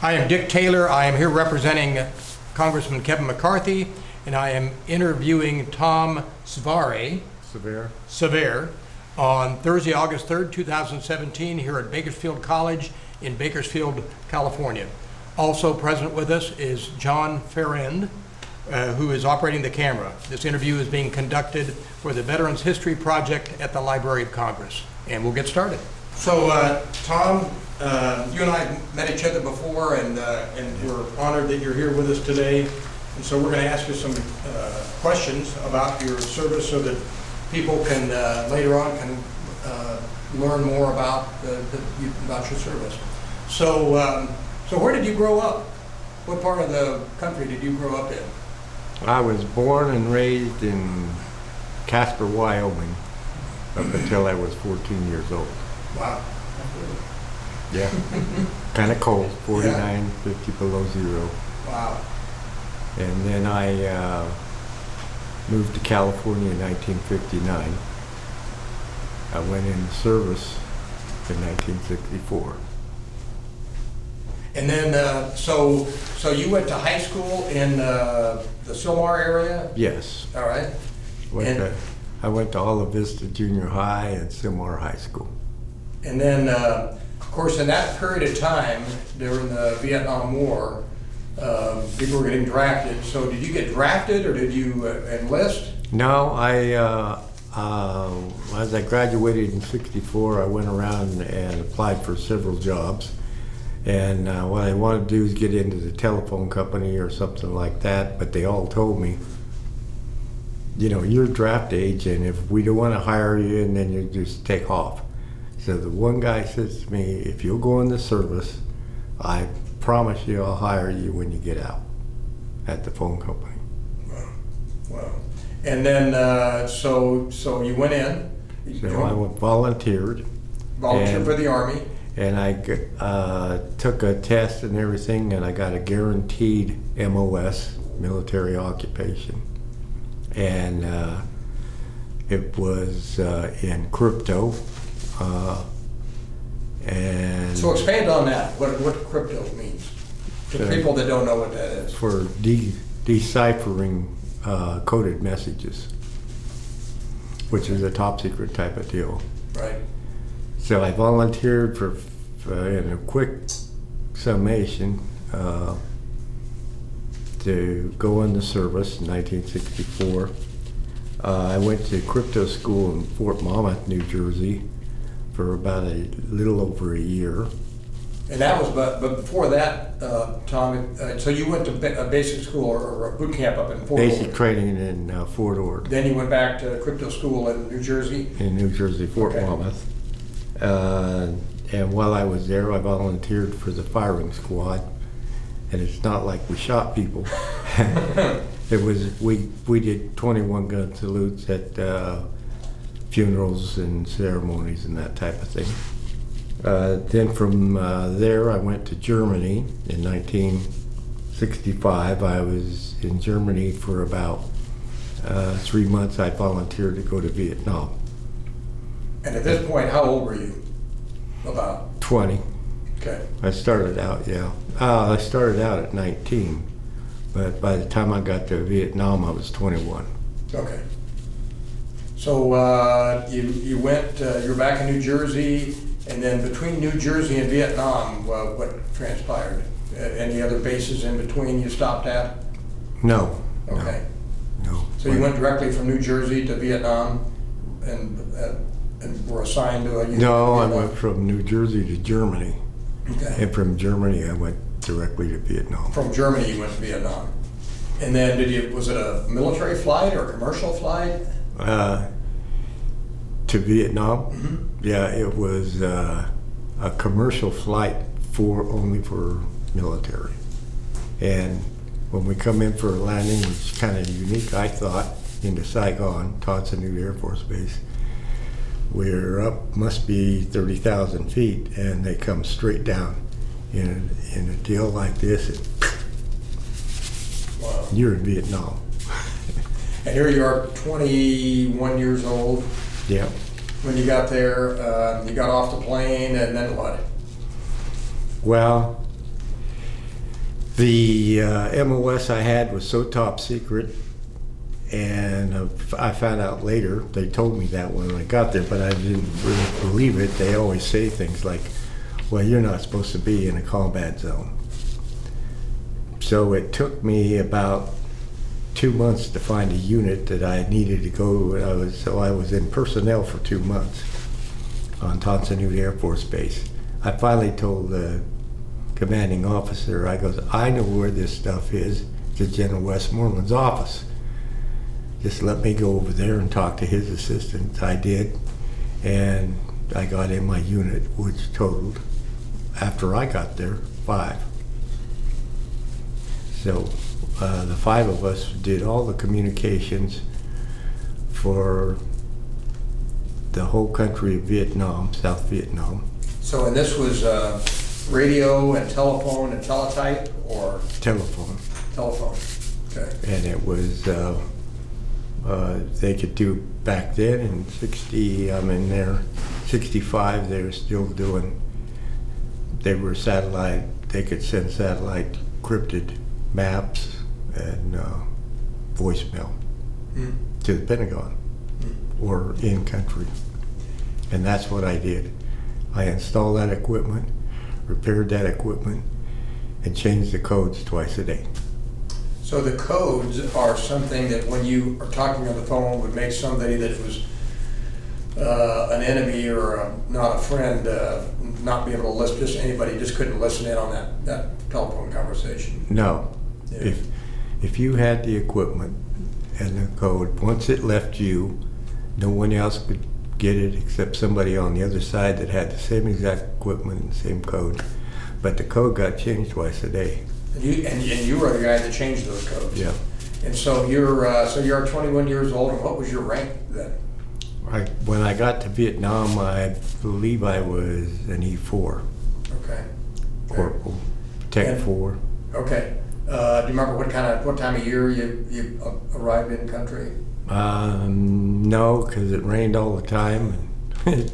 I am Dick Taylor. I am here representing Congressman Kevin McCarthy, and I am interviewing Tom Savare on Thursday, August 3rd, 2017, here at Bakersfield College in Bakersfield, California. Also present with us is John Ferrand, who is operating the camera. This interview is being conducted for the Veterans History Project at the Library of Congress, and we'll get started. So, Tom, you and I have met each other before, and we're honored that you're here with us today. And so we're going to ask you some questions about your service so that people can later on can learn more about your service. So, so where did you grow up? What part of the country did you grow up in? I was born and raised in Casper, Wyoming, up until I was 14 years old. Wow. Yeah. Kind of cold, 49, 50 below zero. Wow. And then I moved to California in 1959. I went into service in 1964. And then, so you went to high school in the Savare area? Yes. All right. I went to Olive Vista Junior High and Savare High School. And then, of course, in that period of time during the Vietnam War, people were getting drafted. So did you get drafted or did you enlist? No, as I graduated in '64, I went around and applied for several jobs. And what I wanted to do is get into the telephone company or something like that, but they all told me, you know, you're draft age, and if we don't want to hire you, and then you just take off. So the one guy says to me, if you'll go in the service, I promise you I'll hire you when you get out at the phone company. Wow. And then, so you went in. So I volunteered. Volunteered for the Army. And I took a test and everything, and I got a guaranteed MOS, military occupation. And it was in crypto. And so expand on that, what crypto means, to people that don't know what that is. For deciphering coded messages, which is a top secret type of deal. Right. So I volunteered for in a quick summation, to go in the service in 1964. I went to crypto school in Fort Monmouth, New Jersey, for about a little over a year. And that was, but before that, Tom, so you went to basic school or a boot camp up in Fort Ord. Basic training in Fort Ord. Then you went back to crypto school in New Jersey? In New Jersey, Fort Monmouth. And while I was there, I volunteered for the firing squad. And it's not like we shot people. It was, we did 21 gun salutes at funerals and ceremonies and that type of thing. Then from there, I went to Germany in 1965. I was in Germany for about 3 months. I volunteered to go to Vietnam. And at this point, how old were you? About? 20. Okay. I started out, I started out at 19, but by the time I got to Vietnam, I was 21. Okay. So you went, you're back in New Jersey, and then between New Jersey and Vietnam, what transpired? Any other bases in between you stopped at? No. Okay. No. So you went directly from New Jersey to Vietnam, and were assigned to a unit? No, I went from New Jersey to Germany. Okay. And from Germany, I went directly to Vietnam. From Germany, you went to Vietnam. And then was it a military flight or a commercial flight? To Vietnam? Mm-hmm. Yeah, it was a commercial flight only for military. And when we come in for a landing, which is kind of unique, I thought, into Saigon, Tan Son Nhut Air Force Base, we're up, must be 30,000 feet, and they come straight down in a deal like this. And Wow. You're in Vietnam. And here you are, 21 years old. Yeah. When you got there, you got off the plane, and then what? Well, The MOS I had was so top secret, and I found out later, they told me that when I got there, but I didn't really believe it. They always say things like, well, you're not supposed to be in a combat zone. So it took me about 2 months to find a unit that I needed to go. I was in personnel for 2 months on Tonsanute Air Force Base. I finally told the commanding officer, I goes, I know where this stuff is. It's at General Westmoreland's office. Just let me go over there and talk to his assistant. I did, and I got in my unit, which totaled, after I got there, 5. So the 5 of us did all the communications for the whole country of Vietnam, South Vietnam. So, and this was radio and telephone and teletype, or? Telephone. Telephone, okay. And it was, they could do back then in 65, they were still doing, they were satellite, they could send satellite encrypted maps and voicemail to the Pentagon or in country. And that's what I did. I installed that equipment, repaired that equipment, and changed the codes twice a day. So the codes are something that when you are talking on the phone would make somebody that was an enemy or not a friend not be able to listen, just anybody just couldn't listen in on that telephone conversation. No. Yeah. If you had the equipment and the code, once it left you, no one else could get it except somebody on the other side that had the same exact equipment and same code. But the code got changed twice a day. And you were the guy that changed those codes. Yeah. And so you're 21 years old, and what was your rank then? When I got to Vietnam, I believe I was an E4. Okay. Corporal, Tech 4. Okay. Do you remember what time of year you arrived in country? No, because it rained all the time, and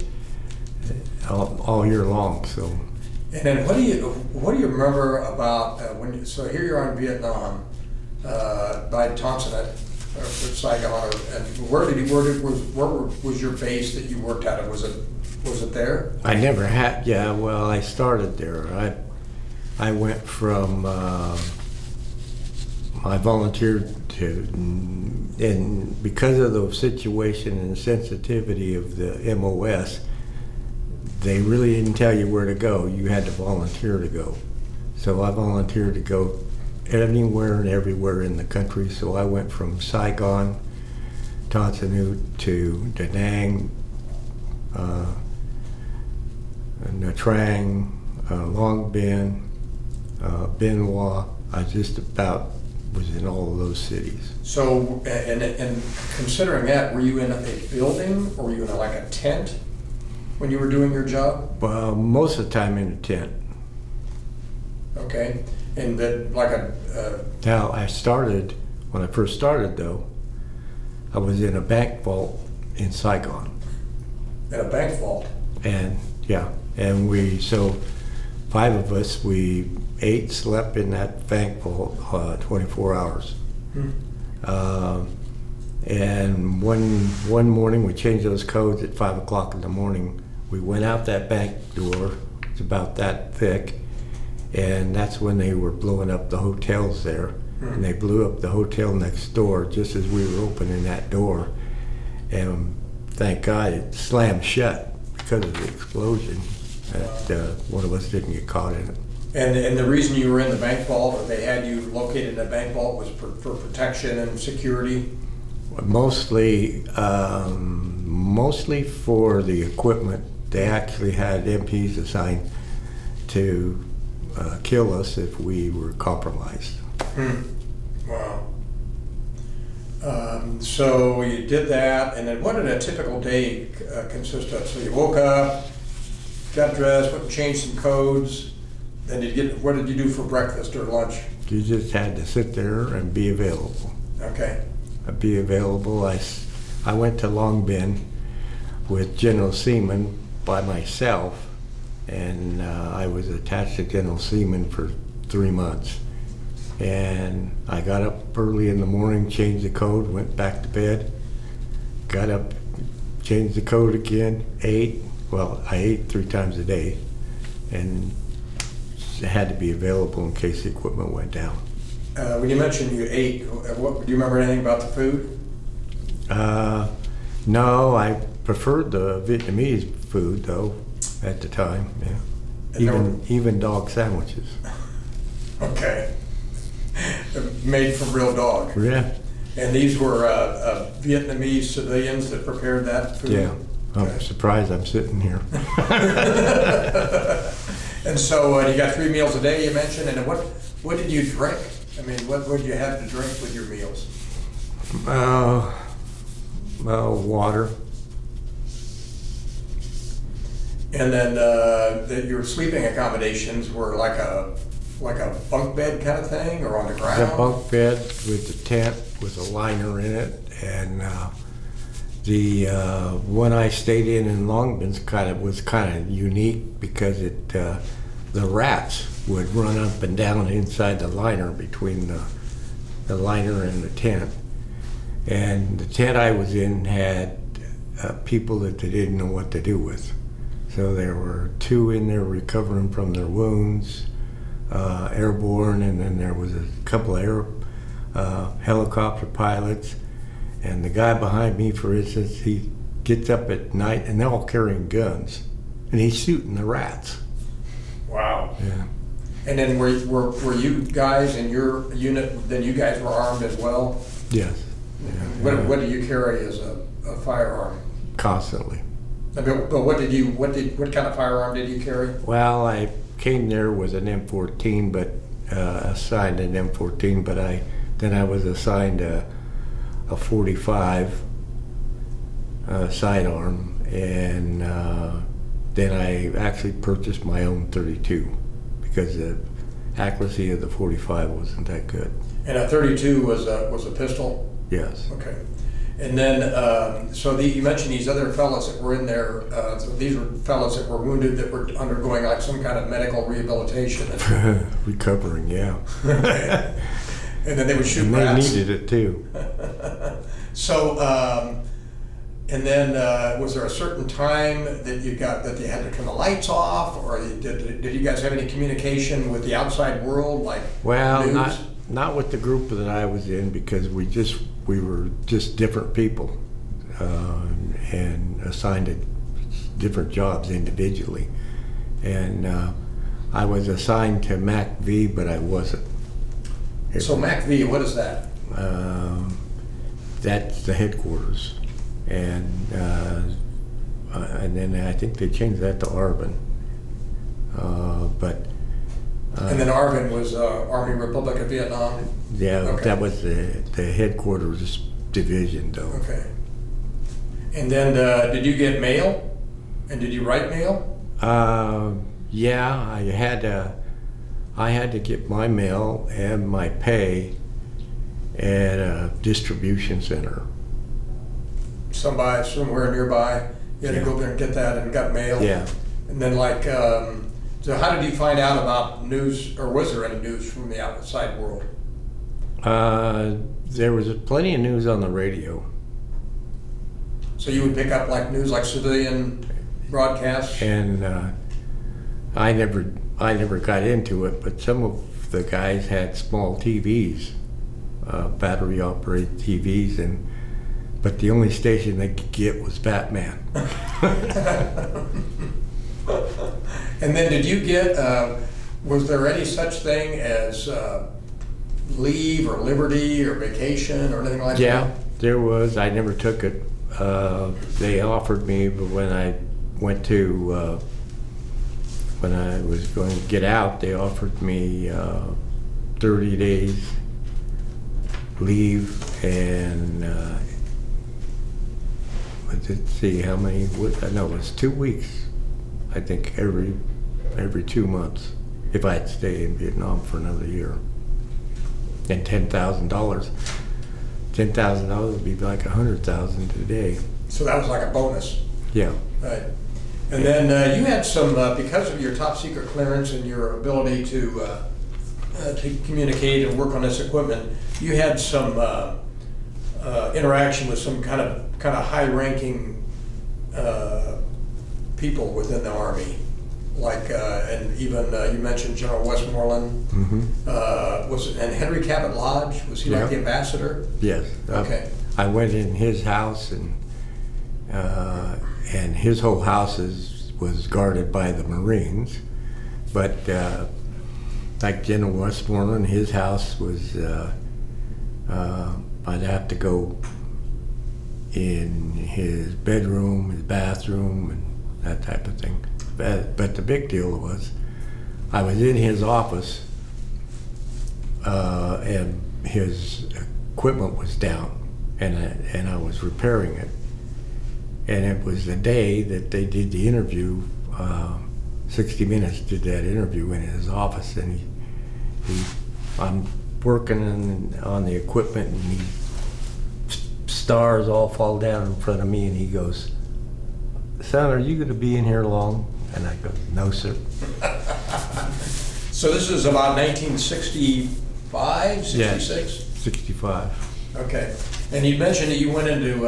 all year long. So. And then what do you remember about so here you are in Vietnam by Tonsanute or Saigon, and where was your base that you worked at? Was it there? I never had. Yeah, well, I started there. I went from. I volunteered to, and because of the situation and sensitivity of the MOS, they really didn't tell you where to go. You had to volunteer to go. So I volunteered to go anywhere and everywhere in the country. So I went from Saigon, Tonsanute to Da Nang, Nha Trang, Long Binh, Bien Hoa. I just about was in all of those cities. So, and considering that, were you in a building or were you in like a tent when you were doing your job? Well, most of the time in a tent. Okay, and then like Now, when I first started though, I was in a bank vault in Saigon. in a bank vault. And yeah, and so 5 of us, we ate, slept in that bank vault 24 hours. And one morning we changed those codes at 5 o'clock in the morning. We went out that bank door, it's about that thick, and that's when they were blowing up the hotels there. And they blew up the hotel next door just as we were opening that door. And thank God it slammed shut because of the explosion. That one of us didn't get caught in it. And the reason you were in the bank vault, or they had you located in a bank vault, was for protection and security? Mostly for the equipment. They actually had MPs assigned to kill us if we were compromised. Wow. So you did that, and then what did a typical day consist of? So you woke up, got dressed, went and changed some codes, then what did you do for breakfast or lunch? You just had to sit there and be available. Okay. Be available. I went to Long Binh with General Seaman by myself, and I was attached to General Seaman for 3 months. And I got up early in the morning, changed the code, went back to bed, got up, changed the code again, ate. Well, I ate 3 times a day, and it had to be available in case the equipment went down. When you mentioned you ate, do you remember anything about the food? No, I preferred the Vietnamese food though at the time. Yeah, even dog sandwiches. Okay, made from real dog. Yeah, And these were Vietnamese civilians that prepared that food? yeah. I'm Okay. surprised I'm sitting here. And so you got 3 meals a day, you mentioned, and what did you drink? I mean, what would you have to drink with your meals? Well, water. And then your sleeping accommodations were like a bunk bed kind of thing, or on the ground? The bunk bed with the tent with a liner in it, and the one I stayed in Long Beach was kind of unique because the rats would run up and down inside the liner between the liner and the tent. And the tent I was in had people that they didn't know what to do with. So there were 2 in there recovering from their wounds, airborne, and then there was a couple of helicopter pilots. And the guy behind me, for instance, he gets up at night and they're all carrying guns, and he's shooting the rats. Wow. Yeah. And then were you guys in your unit, then you guys were armed as well? Yes. What do you carry as a firearm? Constantly. But what kind of firearm did you carry? Well, I came there with an M14, but assigned an M14, but then I was assigned a 45 sidearm, and then I actually purchased my own 32 because the accuracy of the 45 wasn't that good. And a 32 was a pistol? Yes. Okay. And then, you mentioned these other fellows that were in there, so these were fellows that were wounded that were undergoing like some kind of medical rehabilitation. Recovering, yeah. Okay. And then they would shoot and rats. They needed it too. So, and then was there a certain time that you had to turn the lights off, or did you guys have any communication with the outside world, like well, news? Not with the group that I was in, because we were just different people and assigned to different jobs individually. And I was assigned to MAC-V, but I wasn't. So MAC-V, what is that? That's the headquarters, and then I think they changed that to Arvin. And then Arvin was Army Republic of Vietnam? Yeah, Okay. that was the headquarters division, though. Okay. And then did you get mail? And did you write mail? Yeah, I had to get my mail and my pay at a distribution center. Somewhere nearby, you had to go there and get that and got mail? Yeah. And then so how did you find out about news, or was there any news from the outside world? There was plenty of news on the radio. So you would pick up like news, like civilian broadcasts? And I never got into it, but some of the guys had small TVs, battery operated TVs, but the only station they could get was Batman. And then did you get, was there any such thing as leave or liberty or vacation or anything like that? Yeah, there was. I never took it. They offered me, but when I went to, when I was going to get out, they offered me 30 days leave, and let's see how many, no, it was 2 weeks, I think, every 2 months, if I'd stay in Vietnam for another year. And $10,000. $10,000 would be like $100,000 today. So that was like a bonus. Yeah. Right. And then you had some, because of your top secret clearance and your ability to to communicate and work on this equipment, you had some interaction with some kind of high-ranking people within the Army, like and even you mentioned General Westmoreland. And Henry Cabot Lodge, was he like the ambassador? Yes. Okay. I went in his house, and his whole house was guarded by the Marines, but like General Westmoreland, his house was I'd have to go in his bedroom, his bathroom, and that type of thing. But the big deal was, I was in his office, and his equipment was down, and I was repairing it. And it was the day that they did the interview. 60 Minutes did that interview in his office, and I'm working on the equipment, and stars all fall down in front of me, and he goes, "Son, are you going to be in here long?" And I go, "No, sir." So this is about 1965, 66? Yeah, 65. Okay. And you mentioned that you went into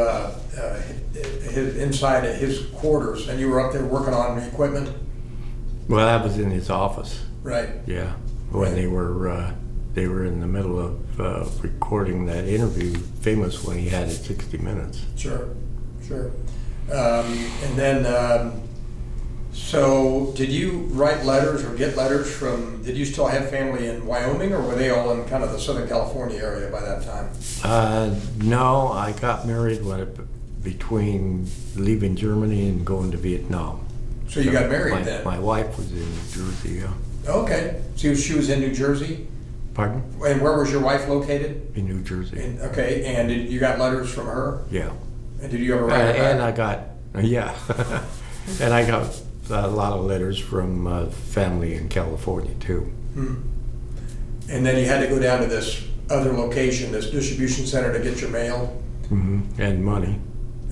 inside his quarters, and you were up there working on the equipment? Well, I was in his office. Right. Yeah, when Right. they were in the middle of recording that interview, famous one he had at 60 Minutes. Sure. And then, so did you write letters or get letters from, did you still have family in Wyoming, or were they all in kind of the Southern California area by that time? No, I got married between leaving Germany and going to Vietnam. So you got married then? My wife was in New Jersey, yeah. Okay. So she was in New Jersey? Pardon? And where was your wife located? In New Jersey. Okay, and you got letters from her? Yeah. And did you ever write her back? And I got, yeah. And I got a lot of letters from family in California, too. And then you had to go down to this other location, this distribution center, to get your mail? And money.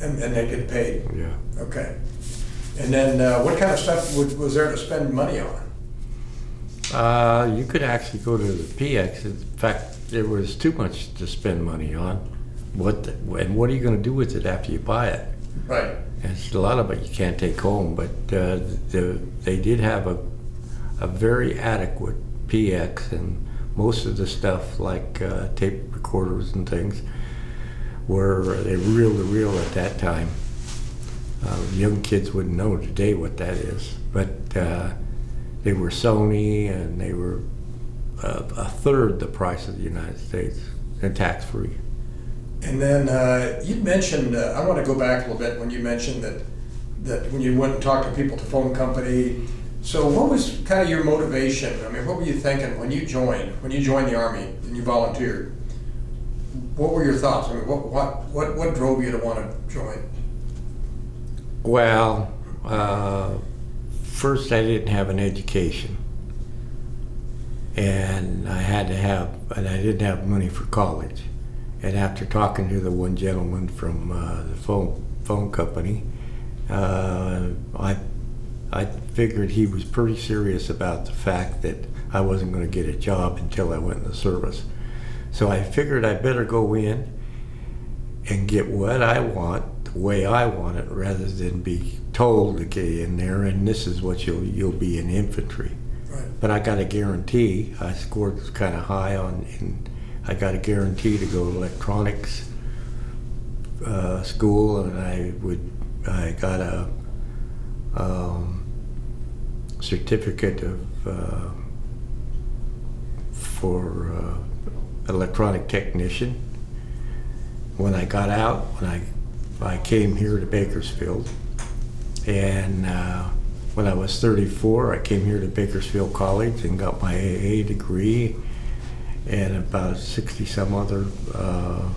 And they get paid? Yeah. Okay. And then what kind of stuff was there to spend money on? You could actually go to the PX. In fact, there was too much to spend money on. And what are you going to do with it after you buy it? Right. And a lot of it you can't take home, but they did have a very adequate PX, and most of the stuff like tape recorders and things were reel to reel at that time. Young kids wouldn't know today what that is, but they were Sony, and they were a third the price of the United States, and tax-free. And then you mentioned, I want to go back a little bit when you mentioned that when you went and talked to people at the phone company. So what was kind of your motivation? I mean, what were you thinking when you joined the Army and you volunteered? What were your thoughts? I mean, what drove you to want to join? Well, first I didn't have an education, and I didn't have money for college. And after talking to the one gentleman from the phone company, I figured he was pretty serious about the fact that I wasn't going to get a job until I went in the service. So I figured I better go in and get what I want, the way I want it, rather than be told to get in there and this is what you'll be in infantry. Right. But I got a guarantee. I scored kind of high and I got a guarantee to go to electronics school, and I got a certificate for electronic technician. When I got out, I came here to Bakersfield, and when I was 34, I came here to Bakersfield College and got my AA degree and about 60 some other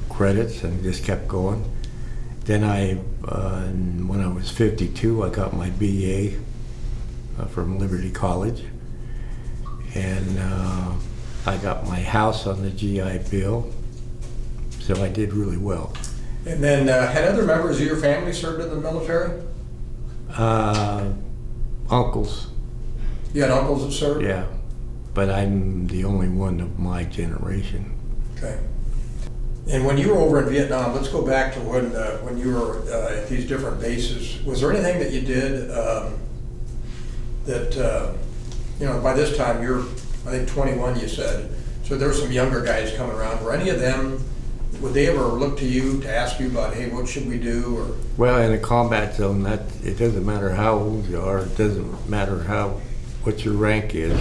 credits, and just kept going. Then when I was 52, I got my BA from Liberty College, and I got my house on the GI Bill, so I did really well. And then had other members of your family served in the military? Uncles. You had uncles that served? Yeah, but I'm the only one of my generation. Okay. And when you were over in Vietnam, let's go back to when you were at these different bases. Was there anything that you did that, by this time you're, I think 21 you said, so there were some younger guys coming around. Were any of them, would they ever look to you to ask you about, hey, what should we do? Or Well, in a combat zone, it doesn't matter how old you are, it doesn't matter what your rank is.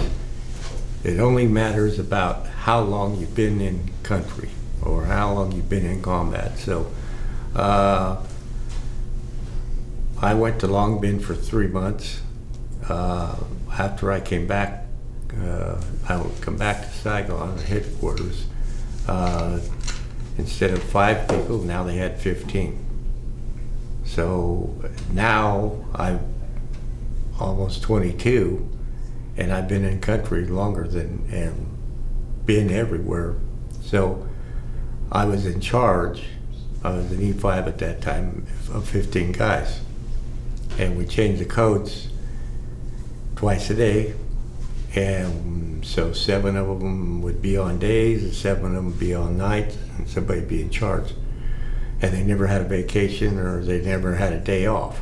It only matters about how long you've been in country or how long you've been in combat. So I went to Long Binh for 3 months. After I came back, I would come back to Saigon, the headquarters. Instead of 5 people, now they had 15. So now I'm almost 22, and I've been in country longer and been everywhere. So I was in charge. I was an E5 at that time of 15 guys, and we changed the codes twice a day. And so 7 of them would be on days and 7 of them would be on nights, and somebody would be in charge. And they never had a vacation or they never had a day off.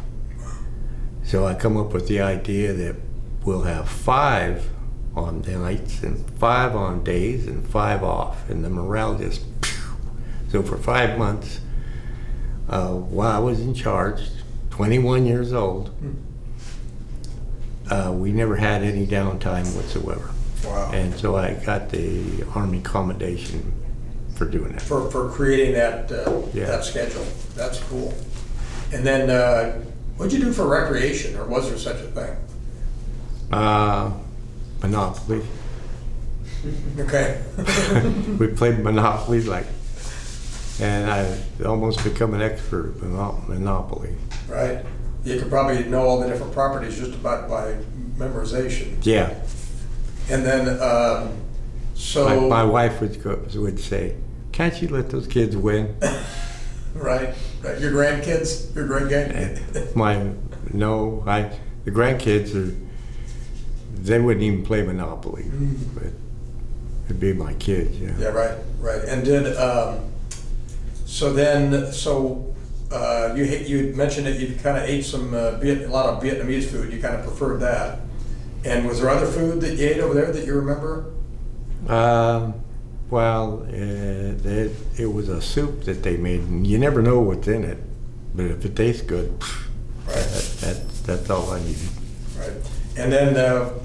So I come up with the idea that we'll have 5 on nights and 5 on days and 5 off. And the morale just, so for 5 months, while I was in charge, 21 years old, we never had any downtime whatsoever. wow. And so I got the Army commendation for doing that. For creating that Yeah. that schedule. That's cool. And then what'd you do for recreation, or was there such a thing? Monopoly. Okay. We played Monopoly and I almost become an expert at Monopoly. Right. You could probably know all the different properties just about by memorization. Yeah. And then, My wife would say, "Can't you let those kids win?" right. Your grandkids, your great grandkids. The grandkids they wouldn't even play Monopoly, but it'd be my kids. Yeah. Yeah. Right. And did you mentioned that you kind of ate a lot of Vietnamese food. You kind of preferred that. And was there other food that you ate over there that you remember? It was a soup that they made, and you never know what's in it, but if it tastes good, Right. that's all I needed. Right. And then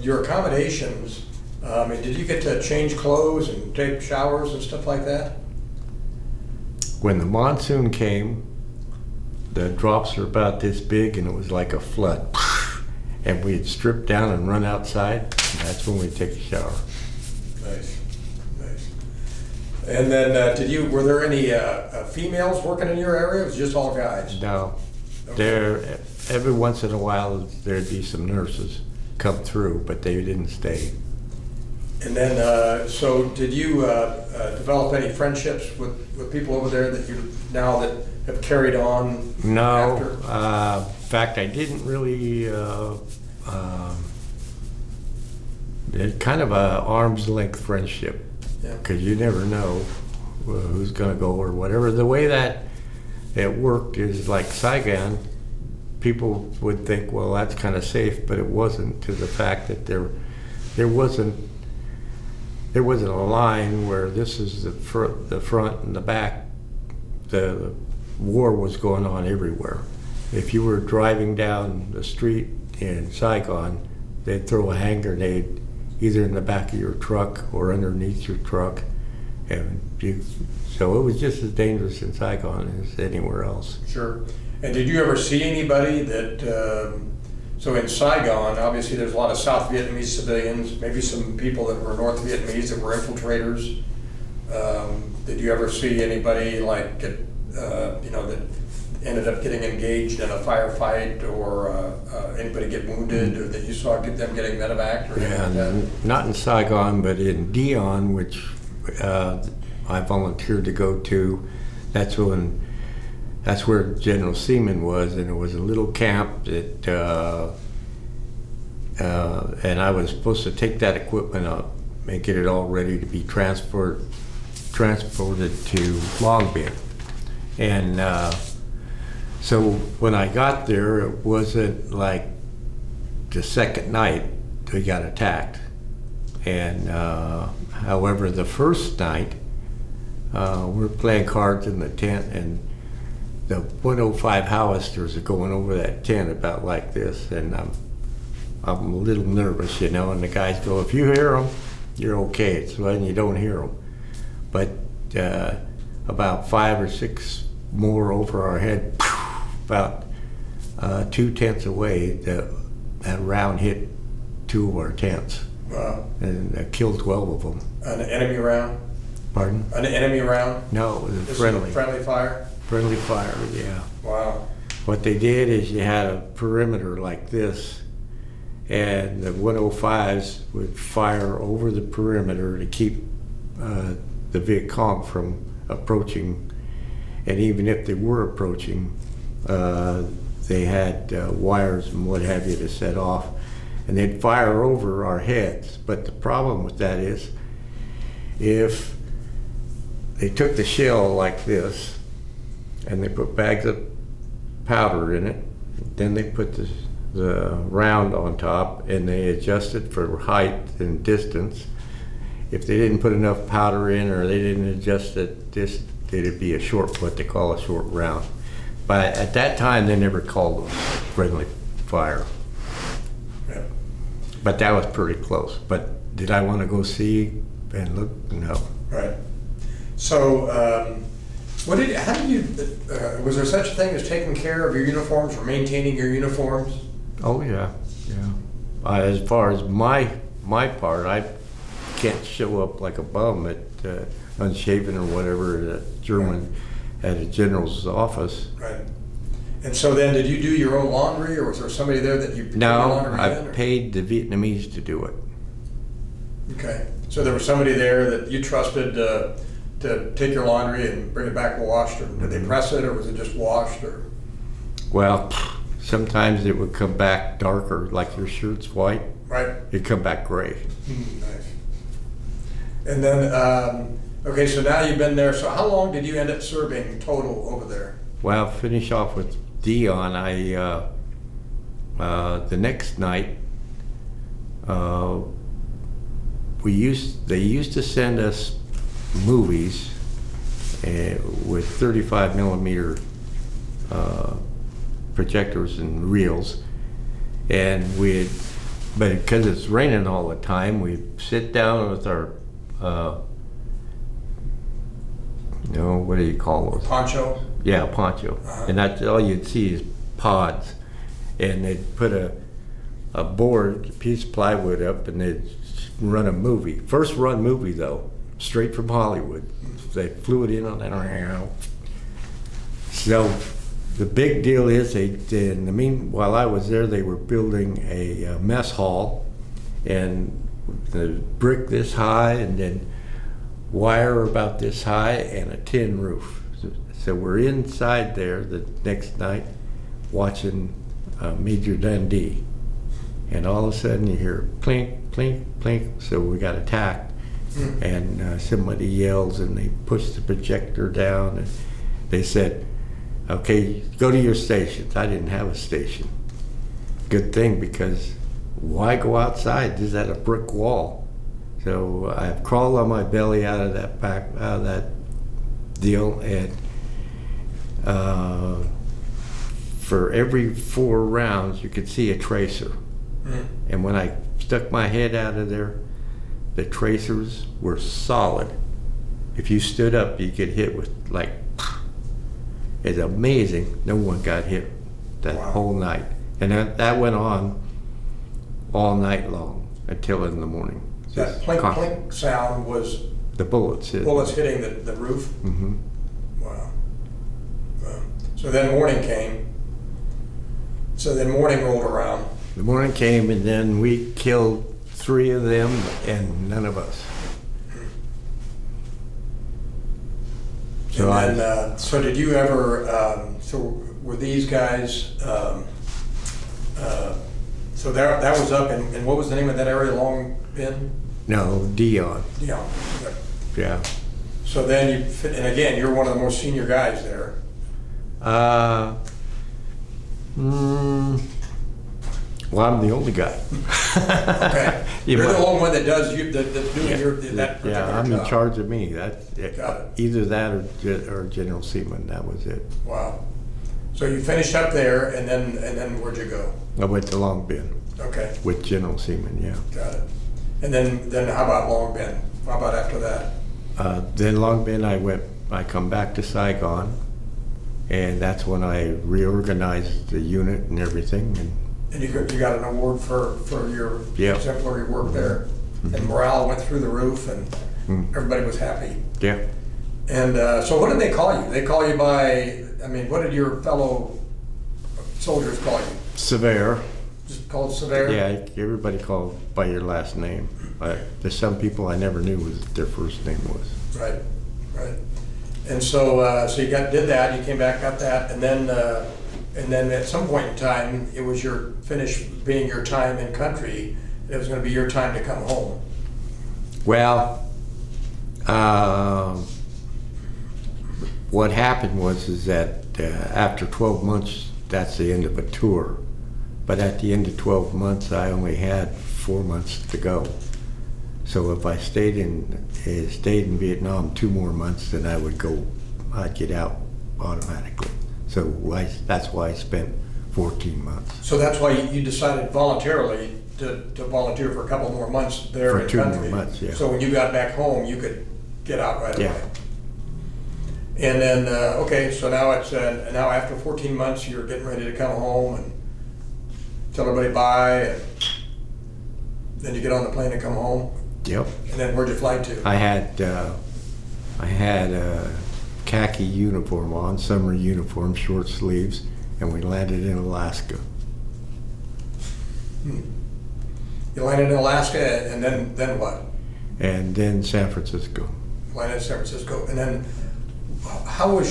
your accommodations, did you get to change clothes and take showers and stuff like that? When the monsoon came, the drops were about this big, and it was like a flood. And we'd strip down and run outside, and that's when we'd take a shower. Nice. And then were there any females working in your area? It was just all guys? No. Okay. Every once in a while, there'd be some nurses come through, but they didn't stay. And then, so did you develop any friendships with people over there that that have carried on? No. After? In fact, I didn't really. It's kind of a arm's length friendship, Yeah. because you never know who's going to go or whatever. The way that it worked is like Saigon. People would think, well, that's kind of safe, but it wasn't, to the fact that there wasn't a line where this is the front and the back. The war was going on everywhere. If you were driving down the street in Saigon, they'd throw a hand grenade either in the back of your truck or underneath your truck, so it was just as dangerous in Saigon as anywhere else. Sure. And did you ever see anybody that, so in Saigon, obviously there's a lot of South Vietnamese civilians, maybe some people that were North Vietnamese that were infiltrators. Did you ever see anybody that ended up getting engaged in a firefight, or anybody get wounded, or that you saw them getting medevac or anything like that? Not in Saigon, but in Dion, which I volunteered to go to. That's where General Seaman was, and it was a little camp that, and I was supposed to take that equipment up and get it all ready to be transported to Long Beach. And so when I got there, it wasn't like the second night we got attacked. And however, the first night, we're playing cards in the tent, and the 105 Howisters are going over that tent about like this, and I'm a little nervous, and the guys go, if you hear them, you're okay. It's when you don't hear them. But about 5 or 6 more over our head, about 2 tents away, that round hit 2 of our tents. Wow. And killed 12 of them. An enemy round? Pardon? An enemy round? No, it was This friendly. is friendly fire? Friendly fire, yeah. Wow. What they did is you had a perimeter like this, and the 105s would fire over the perimeter to keep the Viet Cong from approaching. And even if they were approaching, they had wires and what have you to set off, and they'd fire over our heads. But the problem with that is, if they took the shell like this and they put bags of powder in it, then they put the round on top and they adjusted for height and distance. If they didn't put enough powder in, or they didn't adjust it, it'd be a short, what they call a short round. But at that time, they never called it friendly fire. Yeah. But that was pretty close. But did I want to go see and look? No. Right. So, how did you, was there such a thing as taking care of your uniforms or maintaining your uniforms? Oh yeah, yeah. As far as my part, I can't show up like a bum at unshaven or whatever at German at a general's office. Right. And so then, did you do your own laundry, or was there somebody there that you put your No, laundry I in? Or? paid the Vietnamese to do it. Okay. So there was somebody there that you trusted to take your laundry and bring it back washed, or did they press it, or was it just washed, or? Well, sometimes it would come back darker, like your shirt's white. Right. It'd come back gray. Nice. And then, okay, so now you've been there. So how long did you end up serving total over there? Well, finish off with Dion. The next night, they used to send us movies with 35 millimeter projectors and reels, and but because it's raining all the time, we sit down with our what do you call those? Poncho? Yeah, poncho. And that's all you'd see is pods. And they'd put a board, a piece of plywood up, and they'd run a movie. First run movie though, straight from Hollywood. They flew it in on that. So the big deal is while I was there, they were building a mess hall, and the brick this high, and then wire about this high, and a tin roof. So we're inside there the next night watching Major Dundee, and all of a sudden you hear clink, clink, clink. So we got attacked, and somebody yells, and they push the projector down, and they said, okay, go to your stations. I didn't have a station. Good thing, because why go outside? There's that a brick wall. So I crawled on my belly out of that deal, and for every 4 rounds you could see a tracer. And when I stuck my head out of there, the tracers were solid. If you stood up, you get hit with like, it's amazing. No one got hit that whole night. And that went on all night long until in the morning. That plink, plink sound was the bullets hitting the roof? Mm-hmm. Wow. So then morning came. So then morning rolled around. The morning came, and then we killed 3 of them and none of us. So and then, so did you ever, so were these guys, so that was up, and what was the name of that area, Long Bend? No, Dion. Dion. Yep. Yeah. So then and again, you're one of the most senior guys there. Well, I'm the only guy. Okay. You You're might- the only one that does that's doing that particular Yeah, I'm job. in charge of me. That's Got it. either that or General Seaman. That was it. Wow. So you finished up there, and then where'd you go? I went to Long Bend Okay, with General Seaman. Yeah. got it. And then how about Long Bend? How about after that? Then Long Bend, I come back to Saigon, and that's when I reorganized the unit and everything. And you got an award for your Yeah. exemplary work there, and morale went through the roof, and everybody was happy. Yeah. And so what did they call you? They call you by, I mean, what did your fellow soldiers call you? Savare. Just called Savare? Yeah, everybody called by your last name. There's some people I never knew what their first name was. Right, right. And so, so you did that, you came back, got that, and then at some point in time, it was finished being your time in country, and it was gonna be your time to come home. Well, what happened is that after 12 months, that's the end of a tour. But at the end of 12 months, I only had 4 months to go. So if I stayed in Vietnam 2 more months, then I'd get out automatically. So that's why I spent 14 months. So that's why you decided voluntarily to volunteer for a couple more months there For in 2 more country. months, yeah. So when you got back home, you could get out right Yeah. away. And then, okay, so now now after 14 months, you're getting ready to come home and tell everybody bye, and then you get on the plane and come home. Yep. And then where'd you fly to? I had a khaki uniform on, summer uniform, short sleeves, and we landed in Alaska. You landed in Alaska, and then what? And then San Francisco. Landed in San Francisco, and then how were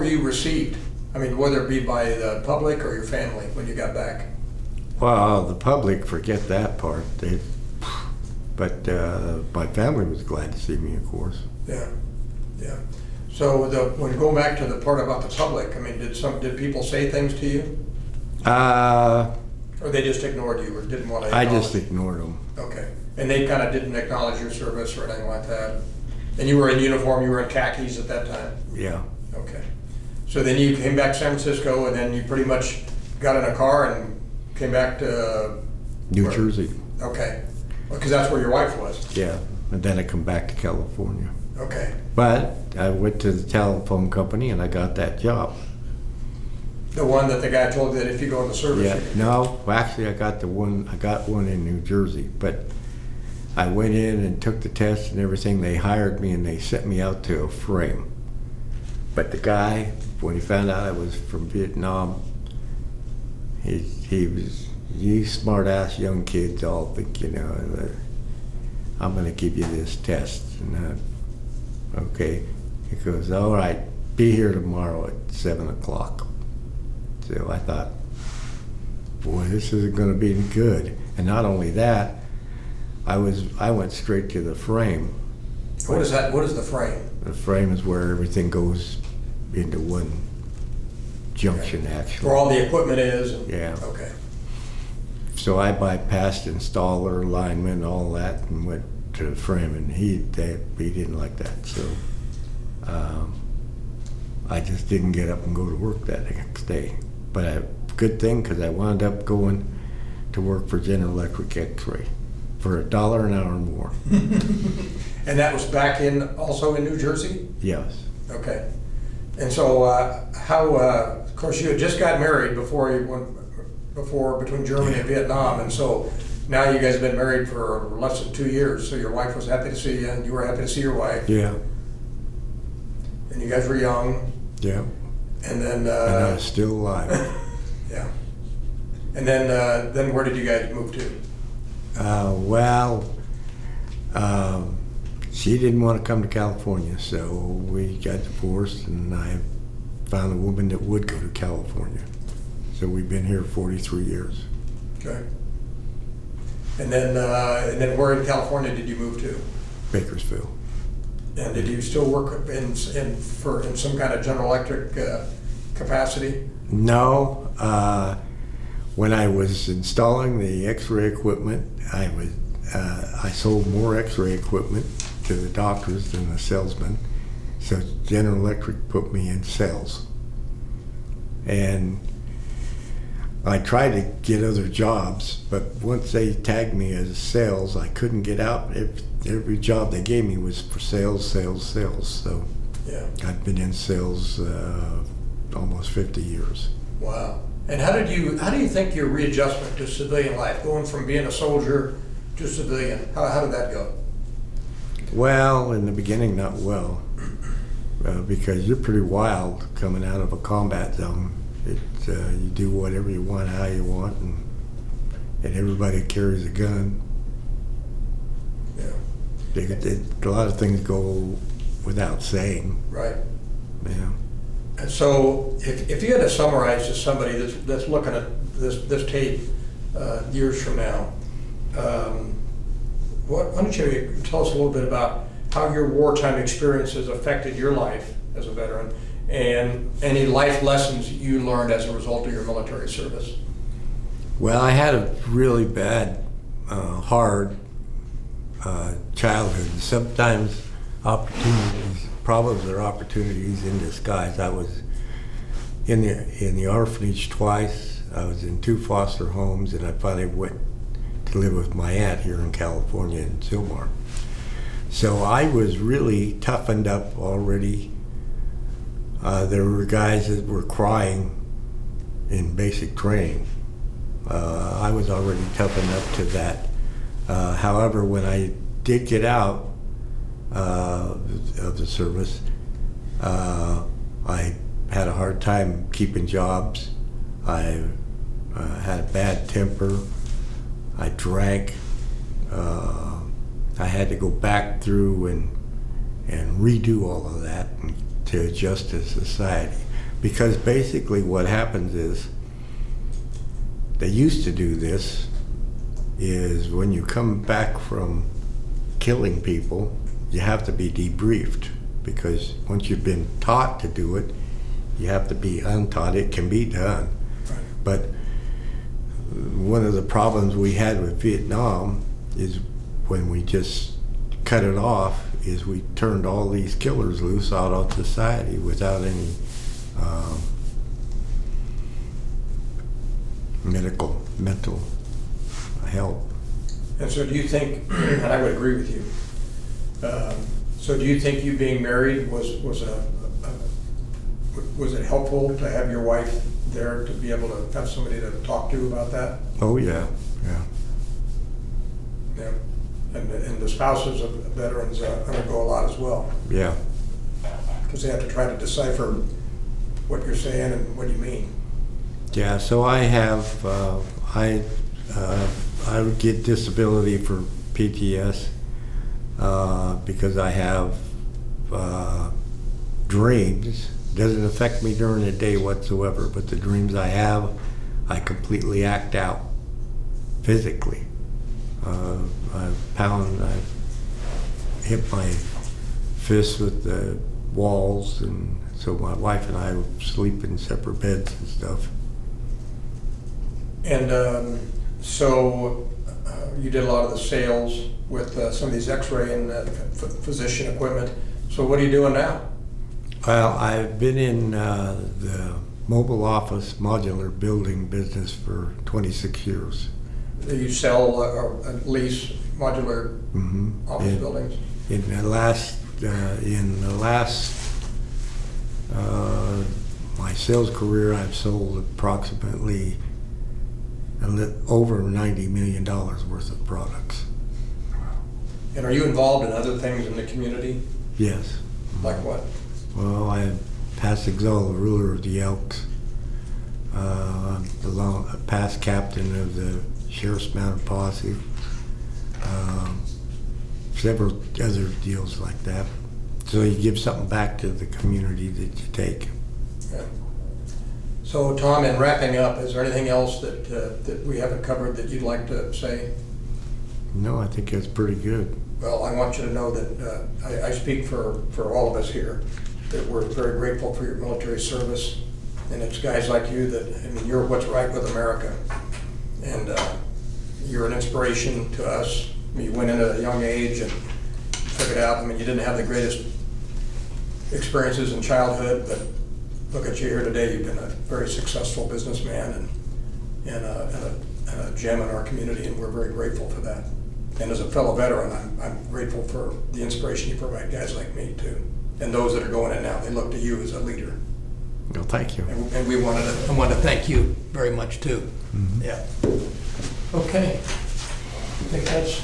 you received? I mean, whether it be by the public or your family when you got back? Well, the public, forget that part. But my family was glad to see me, of course. Yeah, yeah. So when going back to the part about the public, I mean, did people say things to you? Or they just ignored you or didn't want to I acknowledge? just ignored them. Okay. And they kind of didn't acknowledge your service or anything like that? And you were in uniform, you were in khakis at that time? Yeah. Okay. So then you came back to San Francisco, and then you pretty much got in a car and came back to... New Jersey. Okay. Because that's where your wife was? Yeah. And then I come back to California. Okay. But I went to the telephone company and I got that job. The one that the guy told you that if you go in the service... Yeah. you could- No, well, actually I got one in New Jersey, but I went in and took the test and everything. They hired me and they sent me out to a frame. But the guy, when he found out I was from Vietnam, he was, you smart-ass young kids all think, I'm going to give you this test. And okay. He goes, all right, be here tomorrow at 7 o'clock. So I thought, boy, this isn't going to be good. And not only that, I went straight to the frame. What is that? What is the frame? The frame is where everything goes into one junction, actually. Where all the equipment is? And, Yeah. Okay. So I bypassed installer, lineman, all that, and went to the frame, and he didn't like that. So I just didn't get up and go to work that next day. But good thing, because I wound up going to work for General Electric X-ray for $1 an hour more. And that was back also in New Jersey? Yes. Okay. And so of course you had just got married between Germany and Vietnam, and so now you guys have been married for less than 2 years, so your wife was happy to see you and you were happy to see your wife. Yeah. And you guys were young. Yeah. And then... And I was still alive. Yeah. And then where did you guys move to? She didn't want to come to California, so we got divorced, and I found a woman that would go to California. So we've been here 43 years. Okay. And then where in California did you move to? Bakersfield. And did you still work in some kind of General Electric capacity? No. When I was installing the X-ray equipment, I sold more X-ray equipment to the doctors than the salesman. So General Electric put me in sales. And I tried to get other jobs, but once they tagged me as sales, I couldn't get out. Every job they gave me was for sales. So Yeah. I've been in sales almost 50 years. Wow. And how do you think your readjustment to civilian life, going from being a soldier to civilian, how did that go? Well, in the beginning, not well, because you're pretty wild coming out of a combat zone. You do whatever you want, how you want, and everybody carries a gun. Yeah. A lot of things go without saying. Right. Yeah. And so, if you had to summarize to somebody that's looking at this tape years from now, why don't you tell us a little bit about how your wartime experiences affected your life as a veteran, and any life lessons you learned as a result of your military service? Well, I had a really bad, hard childhood. Sometimes problems are opportunities in disguise. I was in the orphanage twice. I was in 2 foster homes, and I finally went to live with my aunt here in California in Sylmar. So I was really toughened up already. There were guys that were crying in basic training. I was already toughened up to that. However, when I did get out of the service, I had a hard time keeping jobs. I had a bad temper. I drank. I had to go back through and redo all of that to adjust to society. Because basically what happens is, they used to do this, is when you come back from killing people, you have to be debriefed, because once you've been taught to do it, you have to be untaught. It can be done. Right. But one of the problems we had with Vietnam is when we just cut it off, is we turned all these killers loose out on society without any mental help. And so do you think, and I would agree with you, so do you think you being married was it helpful to have your wife there, to be able to have somebody to talk to about that? Oh yeah. Yeah. And the spouses of veterans undergo a lot as well, Yeah. because they have to try to decipher what you're saying and what you mean. Yeah, so I have, I would get disability for PTS because I have dreams. Doesn't affect me during the day whatsoever, but the dreams I have, I completely act out physically. I hit my fist with the walls, and so my wife and I sleep in separate beds and stuff. And so you did a lot of the sales with some of these X-ray and physician equipment. So what are you doing now? Well, I've been in the mobile office modular building business for 26 years. You sell or lease modular office buildings? In the last, my sales career, I've sold approximately over $90 million worth of products. And are you involved in other things in the community? Yes. Like what? Well, I'm past Exalt, the ruler of the Elks. I'm a past captain of the Sheriff's Mounted Posse. Several other deals like that. So you give something back to the community that you take. Yeah. So Tom, in wrapping up, is there anything else that we haven't covered that you'd like to say? No, I think that's pretty good. Well, I want you to know that I speak for all of us here, that we're very grateful for your military service. And it's guys like you that, I mean, you're what's right with America. And you're an inspiration to us. I mean, you went in at a young age and took it out. I mean, you didn't have the greatest experiences in childhood, but look at you here today. You've been a very successful businessman and a gem in our community, and we're very grateful for that. And as a fellow veteran, I'm grateful for the inspiration you provide guys like me too. And those that are going in now, they look to you as a leader. Well, thank you. And I wanted to thank you very much too. Mm-hmm. Yeah. Okay. I think that's